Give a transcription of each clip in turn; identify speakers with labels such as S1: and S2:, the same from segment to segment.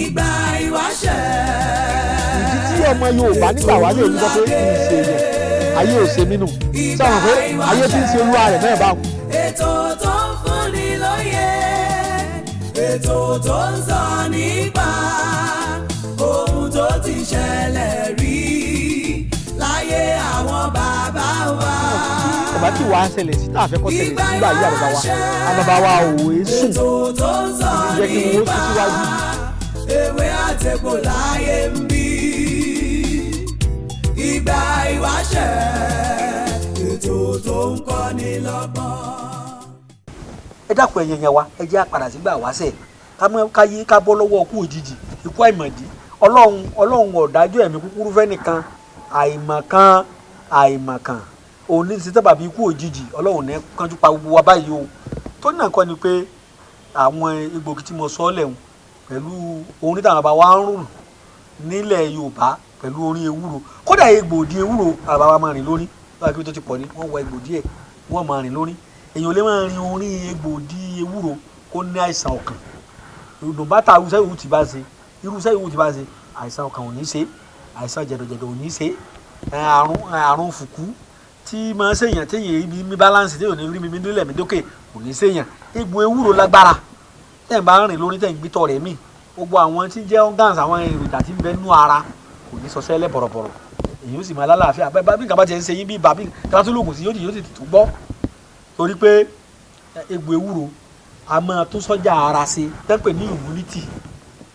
S1: ìgbà ìwáṣẹ̀.
S2: ìdí tí ọmọ Yorùbá nígbà wá lè sọ pé kì í ṣe yẹn ayé ò ṣe mí nù sọ̀rọ̀ pé ayé tí ń ṣe olúwa rẹ̀ náà bá wù.
S1: ètò tó ń fúnni lóye ètò tó ń sọ nípa ohun tó ti ṣẹlẹ̀ rí láyé àwọn bàbá wa.
S2: ọba tí wàá ṣẹlẹ̀ sí tá a fẹ́ kọ́ ṣẹlẹ̀ nígbà yí àbàbà wa òwe sùn jẹ́ kí wọ́n sún síwájú.
S1: ewé àtẹ̀kọ́ láyé ń bí ìgbà ìwáṣẹ̀ ètò tó ń kọ́ni lọ́gbọ́n.
S2: ẹ dákun ẹ̀yìn yẹn wa ẹ jẹ́ àpàdà sígbà wáṣẹ̀ ká bọ́ lọ́wọ́ ọkú òjijì ikú àìmọ̀dí ọlọ́run ọ̀dájú ẹ̀mí kúkúrú fẹ́ nìkan àìmọ̀kan òun ní ti sábàbí ikú òjijì ọlọ́run ní kánjú pa gbogbo wa báyìí o tó náà kọ́ ni pé àwọn egbògi tí mo sọ ọ́ lẹ́hùn pẹ̀lú orin táwọn bàbá wa ń rùn nílẹ̀ Yorùbá pẹ̀lú orin ewúro kódà egbòdì ewúro àbá wa máa rìn lórí lọ́wọ́ kí tó ti pọ̀ ní wọ́n wọ egbòdì ẹ̀ wọ́n máa rìn lórí èèyàn lè máa rin orin egbòdì ewúro kó ní àìsàn ọkàn ìdùnbátà irúṣẹ́ ìwú ti bá ṣe àìsàn ọkàn ò ní ṣe àìsàn jẹ̀dọ̀jẹ̀dọ̀ ò ní ṣe àrùn fùkú tí máa ṣèyàn téèyàn ibi mi balance téèyàn ní rí mi nílẹ̀ mi dókè kò ní ṣèyàn egbò ewúro lágbára tẹ̀ ń bá rìn lórí tẹ̀ ń gbítọ̀ rẹ̀ mí gbogbo àwọn tí jẹ́ organs àwọn èròjà tí ń bẹ nú ara kò ní sọ sẹ́lẹ̀ bọ̀rọ̀bọ̀rọ̀ èyí ó sì máa lálàáfíà bí nǹkan bá ti ń ṣe yín bí bàbí nǹkan tó lóògùn sí yóò sì tún gbọ́ torí pé egbò ewúro a máa tún sọ́jà ara ṣe tẹ́pẹ̀ ní immunity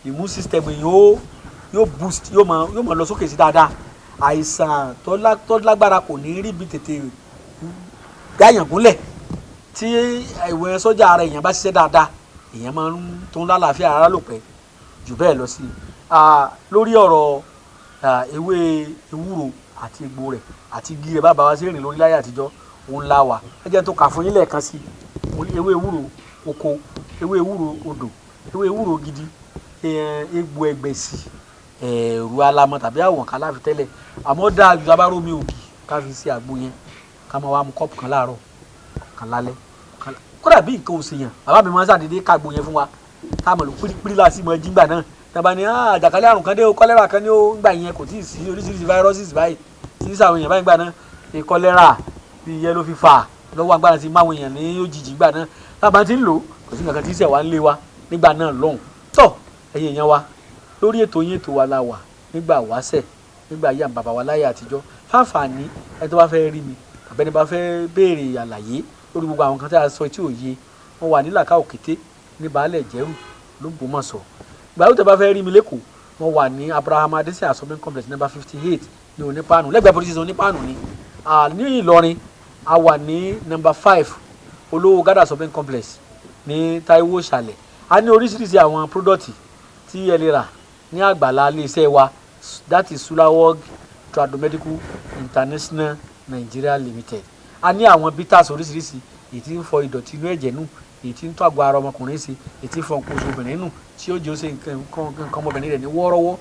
S2: immune system yóò boost yóò máa lọ sókè sí dáadáa àìsàn tó lágbára kò ní rí bí tètè gáyàn gúnlẹ̀ tí ìwé sọ́jà ara èèyàn bá ṣiṣẹ́ dáadáa èèyàn máa ń tún lálàáfíà ara lò pẹ́ jù bẹ́ẹ̀ lọ sí lórí ọ̀rọ̀ ewé ewúro àti egbò rẹ̀ àti igi rẹ̀ bàbá wa sí rìn lórí láyé àtijọ́ òun la wà ẹ jẹ́ tó kà fún yín lẹ́ẹ̀kan sí ewé ewúro oko ewé ewúro odò ewé ewúro gidi egbò ẹgbẹ̀sì ẹ̀rù alamọ tàbí àwọn kan láfi tẹ́lẹ̀ àmọ́ dáa ju abáró mi ògì ká fi sí àgbo yẹn ká máa wá mu kọ́ọ̀pù kan láàárọ̀ kan lálẹ́ kódà bí nǹkan ò ṣe yàn bàbá mi máa ń ṣàdédé kàgbo yẹn fún wa táwọn lò pírípírí láti mọ jígbà náà tàbá ni àjàkálẹ̀ àrùn kan dé o kọ́lẹ́rà kan ní o gbà yẹn kò tí ì sí oríṣiríṣi fáírọ́ọ̀sì báyìí tí ń sàwọn èèyàn báyìí gbà náà kọ́lẹ́rà bíi yẹ́lò fífà lọ́wọ́ agbára ti máwọn èèyàn ní òjijì gbà náà tábà ti ń lò kò sí nǹkan kan tí ń ṣẹ̀ wá ń lé wa nígbà náà lọ́hùn tọ́ ẹ̀yin èèyàn wa lórí ètò yín ètò wa la wà nígbà wáṣẹ̀ nígbà yá bàbá wa láyé àtijọ́ fáfàní ẹni tó bá fẹ́ rí mi àbẹ́ni bá fẹ́ béèrè àlàyé lórí gbogbo àwọn kan tí a sọ tí ò yé wọn wà nílàkà òkété ní baálẹ̀ jẹ́rù l'Ógbómọ̀ṣọ́ ìgbà yóò tẹ́ bá fẹ́ rí mi lẹ́kọ̀ọ́ wọn wà ní Abraham Adesina shopping complex number 58 ní Onípàánù lẹ́gbẹ̀ẹ́ police station Onípàánù ni ní Ìlọrin a wà ní number 5 Olówó Gádà shopping complex ní Táíwò Ìsàlẹ̀ a ní oríṣiríṣi àwọn product tí ẹ lè rà ní àgbàlá iléeṣẹ́ wa that is Sulawog Tradomedical International Nigeria Limited a ní àwọn bitters oríṣiríṣi èyí tí ń fọ ìdọ̀tí inú ẹ̀jẹ̀ nù èyí tí ń tọ́ àgọ́ ara ọmọkùnrin sí èyí tí ń fọ nǹkan oṣù obìnrin nù tí ó jẹ́ ó ṣe nǹkan ọmọbìnrin rẹ̀ ní wọ́ọ́rọ́wọ́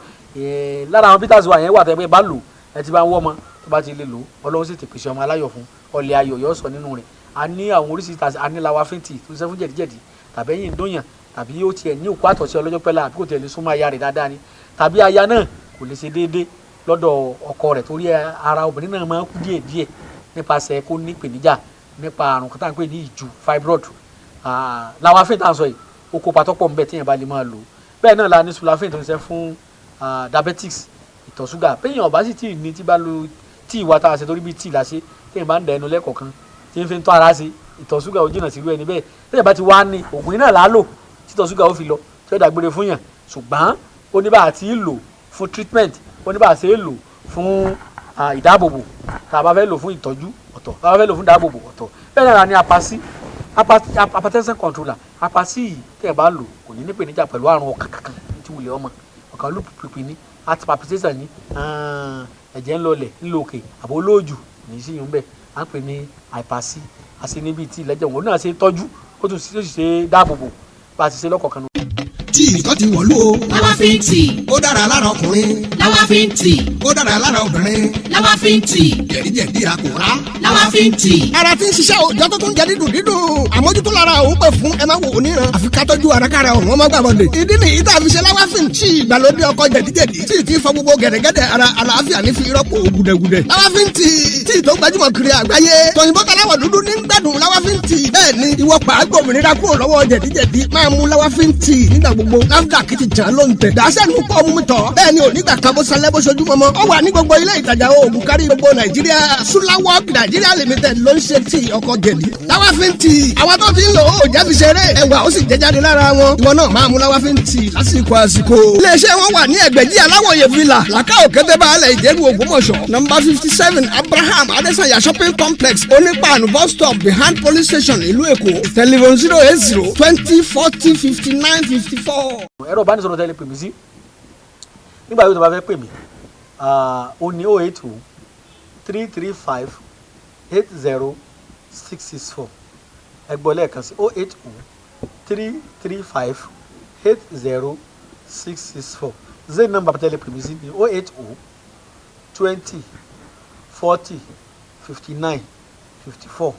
S2: lára àwọn bitters wa yẹn wà tẹ́ pé bá lò ẹ ti bá ń wọ́ ọmọ tó bá ti lè lò Ọlọ́run sì ti pèsè ọmọ aláyọ̀ fún ọlẹ̀ ayọ̀ yọ̀ sọ nínú rẹ̀ a ní àwọn oríṣiríṣi a ní lawafin-T tó ń ṣe fún jẹ̀díjẹ̀dí tàbí ẹ̀yìn dóyàn tàbí ó tiẹ̀ ní òkú àtọ̀sí ọlọ́jọ́ pẹ́lá àbí kò tiẹ̀ lè súnmọ́ aya rẹ̀ dáadáa ni tàbí aya náà kò lè ṣe déédéé lọ́dọ̀ ọkọ rẹ̀ torí ara obìnrin náà máa ń kú díẹ̀díẹ̀ nípasẹ̀ kó ní ìpèníjà nípa àrùn kan tá à ń pè ní ìju fibroid lawafin tá à ń sọ yìí ó kópa tọ́pọ̀ ń bẹ téèyàn bá lè máa lò bẹ́ẹ̀ náà la ní sulafin tó ń ṣe fún diabetics ìtọ̀ ṣúgà péyàn ọ̀bá sì tí ní tí bá lo tí ìwà tá a ṣe torí bí tí ìlà ṣe téèyàn bá ń da ẹnu lẹ́kọ̀ọ̀kan tí ń fi ń tọ́ ara ṣe ìtọ̀ ṣúgà ó jìnnà sílùú ẹni bẹ́ẹ̀ téèyàn bá ti wá ní òògùn iná làá lò títọ̀ ṣúgà ó fi lọ tí ó dàgbére fún yàn ṣùgbọ́n ó ní bá a ti lò fún treatment ó ní bá a ṣe é lò fún ìdáàbòbò tá a bá fẹ́ lò fún ìtọ́jú ọ̀tọ̀ tá a bá fẹ́ lò fún ìdáàbòbò ọ̀tọ̀ bẹ́ẹ̀ náà ni apasi hypertension controller apasi yìí tẹ́ ẹ bá lò kò ní nípèníjà pẹ̀lú àrùn ọkàn kankan tí wulẹ̀ ọmọ ọkàn ló pèpè ní heart palpitation ní ẹ̀jẹ̀ ńlọlẹ̀ ńlọkè àbò olóòjù ní sí yìí ń bẹ̀ à ń pè ní hypasi àti níbi tí ìlẹ́jẹ̀ wọn náà ṣe tọ́jú ó tún ṣe dáàbòbò bá a ti ṣe lọ́kọ̀ọ̀kan.
S3: tí nǹkan ti wọ̀lú o.
S4: Lawafin tea.
S3: ó dára lára ọkùnrin.
S4: Lawafin tea.
S3: ó dára lára obìnrin.
S4: Lawafin tea.
S3: jẹ̀díjẹ̀dí àkùrá.
S4: Lawafin tea.
S3: ara tí ń ṣiṣẹ́ òòjọ́ tó tún jẹ́ dídùn àmójútó lára òun pè fún ẹ má wò ó níran. àfi ká tọ́jú àràkàrà òun ọmọ gbàbọ̀dé. ìdí nìyí tá a fi ṣe Lawafin tea ìgbàlódé ọkọ jẹ̀díjẹ̀dí tí ì ti fọ gbogbo gẹ̀dẹ̀gẹ̀dẹ̀ ara àlàáfíà ní fi rọ́pò gùdẹ̀gùdẹ̀. Lawafin tea tí ì tó gbajúmọ̀ kiri àgbáyé. tòyìnbó kaláwọ̀ dúdú ní gbádùn Lawafin tea. bẹ́ẹ̀ ni ìwọ pàágbó òmìnira kúrò lọ́wọ́ jẹ̀díjẹ̀dí máa mú Lawafin tea nígbà gbogbo. NAFDAC ti jà ló ń tẹ̀. dàṣẹ́nu kọ́ mú mi tọ̀. bẹ́ẹ̀ ni onígbà kan bó sanlẹ̀ bó ṣojú mọ́mọ́. ó wà ní gbogbo ilé ìtajà oògùn kárí gbogbo Nàìjíríà. Sulawok Nigeria Limited ló ń ṣe tíì ọkọ jẹ̀dí. Lawafin tea àwọn tó ti ń lò ó jẹ́ fi ṣeré. ẹwà ó sì jẹ́ jáde lára wọn. ìwọ náà máa mú Lawafin tea lásìkò àsìkò. iléeṣẹ́ wọn wà ní Ẹgbẹ̀jí Aláwọ̀yè villa làkà òkété baálẹ̀ Ìjẹ̀bú Ògbómọ̀ṣọ́. nọ́mbà 57 Abraham Adesanya shopping complex onípaànù bus stop behind police station ìlú Èkó. telephone 080 20 40 59 54.
S2: ẹ̀rọ ìbánisọ̀rọ̀ tẹ́lẹ̀ pè mí sí nígbà yóò tó bá fẹ́ pè mí ó ní 080 335 80664 ẹgbọ́ lẹ́ẹ̀kan sí 080 335 80664 zé nọ́mbà tẹ́lẹ̀ pè mí sí ní 080 20 40 59 54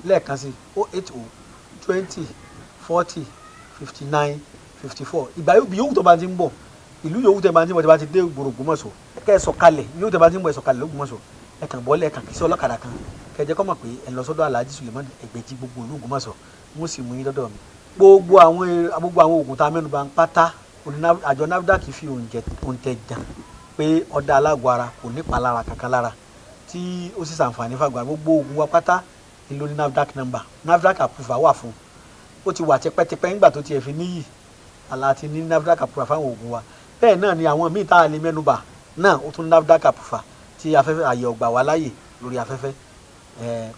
S2: lẹ́ẹ̀kan sí 080 20 40 59 54 ìgbà yòówù tó bá ti ń bọ̀ ìlú yòówù tẹ́ bá ti ń bọ̀ tẹ́ bá ti dé ìgboro Ògbómọ̀ṣọ́ kẹ́ ẹ sọ̀kalẹ̀ yòówù tẹ́ bá ti ń bọ̀ ẹ sọ̀kalẹ̀ l'Ógbómọ̀ṣọ́ ẹ kàn bọ́lẹ̀ ẹ kàn kí sí ọlọ́kadà kan kẹ́ ẹ jẹ́ kọ́ mọ̀ pé ẹ lọ sọ́dọ̀ Alhaji Suleiman Ẹgbẹ̀jí gbogbo ìlú Ògbómọ̀ṣọ́ wọ́n sì mú yín lọ́dọ̀ mi. gbogbo àwọn oògùn tá a mẹ́nu bà ń pátá àjọ NAFDAC fi òǹtẹ̀ jàn pé ọ̀dà alágọ̀ ara kò ní palára kankan lára tí ó sì ṣàǹfààní fàgbà gbogbo oògùn wa pátá ìlú ní NAFDAC number NAFDAC approval wà fún ó ti wà tipẹ́tipẹ́ nígbà tó tiẹ̀ fi níyì aláti ní NAFDAC approval fáwọn oògùn wa bẹ́ẹ̀ náà ni àwọn míì tá a lè mẹ́nubà náà ó tún NAFDAC approval tí afẹ́fẹ́ àyè ọgbà wà láàyè lórí afẹ́fẹ́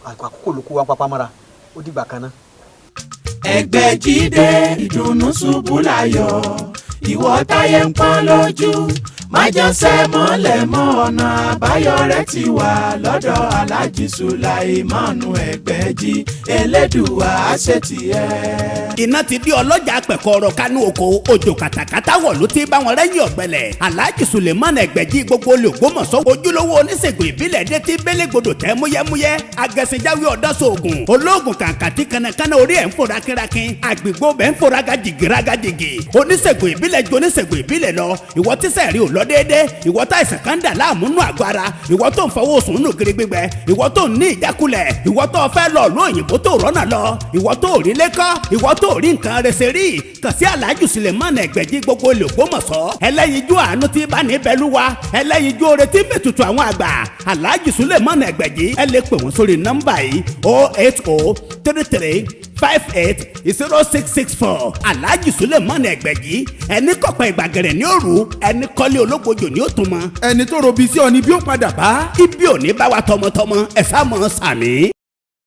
S2: àkókò ló kó wa pápá mọ́ra ó dìgbà kan náà.
S1: Ẹgbẹ́jídé ìdùnnú ṣubú láyọ̀ ìwọ táyé ń pọ́n lójú májànsẹ́ mọ́lẹ̀ mọ́ ọ̀nà àbáyọ rẹ̀ ti wà lọ́dọ̀ Alhaji Sulaimanu Ẹgbẹ́jí Elédùà àṣetì ẹ̀.
S5: iná ti di ọlọ́jà pẹ̀kọ́rọ̀ kánú oko òjò kàtàkàtà wọ̀ ló ti bá wọn rẹ́yìn ọ̀gbẹ́lẹ̀ Alhaji Sulaimanu Ẹgbẹ́jí gbogbo l'Ògbómọ̀ṣọ́ ojúlówó oníṣègùn ìbílẹ̀ dé ti bélégbodò tẹ́ múyẹ́múyẹ́ agẹ̀sìnjáwé ọ̀dọ́sọ̀ọ̀gùn olóògùn kàǹkàtì kanakana orí ẹ̀ ń fò rákínrákín àgbègbè bẹ̀ ń fò rágàjìgì oníṣègùn ìbílẹ̀ ju oníṣègùn ìbílẹ̀ lọ ìwọ tíṣẹ̀ rí ò lọ déédéé ìwọ tá ìsàn kan dà láàmú nù àgọ́ ara ìwọ tó ń fọwọ́ sùn nù kiri gbígbẹ ìwọ tó ń ní ìjákulẹ̀ ìwọ tó fẹ́ lọ lóyìnbó tó rọ́nà lọ ìwọ tó rí lẹ́kọ́ ìwọ tó rí nǹkan rẹ̀ ṣe rí kàn sí Alhaji Sulaimanu Ẹgbẹ́jí gbogbo l'Ògbómọ̀ṣọ́ ẹlẹ́yinjú àánú tí bá ní bẹ́lúwa ẹlẹ́yinjú oore tí mẹ́tutù àwọn àgbà Alhaji Sulaimanu Ẹgbẹ́jí ẹ lè pè wọ́n sórí nọ́mbà yìí 08033 580664 Alhaji Sulaimanu Ẹgbẹ́jí ẹni kọ̀pẹ́ ìgbàgẹ̀rẹ̀ ní òru ẹni kọ́lé ológbojò ní òtún mọ́.
S6: ẹni tó robi sí ọ ni bí ó padà bá.
S5: ibi ò ní bá wa tọmọtọmọ ẹ sá mọ sàmì.